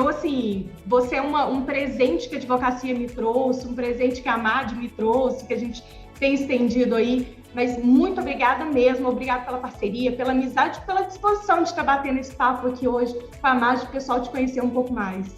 [SPEAKER 1] Assim, você é um presente que a advocacia me trouxe, um presente que a AMAD me trouxe, que a gente tem estendido aí, mas muito obrigada mesmo, obrigada pela parceria, pela amizade, pela disposição de estar batendo esse papo aqui hoje com a AMAD, para o pessoal te conhecer um pouco mais.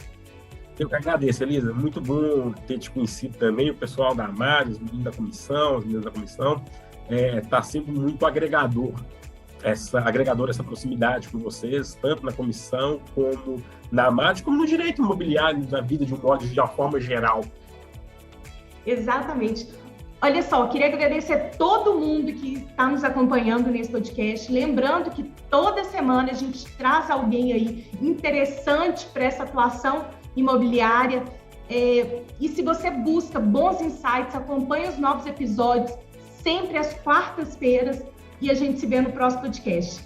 [SPEAKER 2] Eu que agradeço, Elisa, muito bom ter te conhecido também, o pessoal da AMAD, os meninos da comissão, os meninos da comissão, está sendo muito agregadora essa proximidade com vocês, tanto na comissão, como na AMAD, como no direito imobiliário, na vida de uma forma geral.
[SPEAKER 1] Exatamente. Olha só, queria agradecer a todo mundo que está nos acompanhando nesse podcast, lembrando que toda semana a gente traz alguém aí interessante para essa atuação imobiliária, e se você busca bons insights, acompanhe os novos episódios, sempre às quartas-feiras, e a gente se vê no próximo podcast.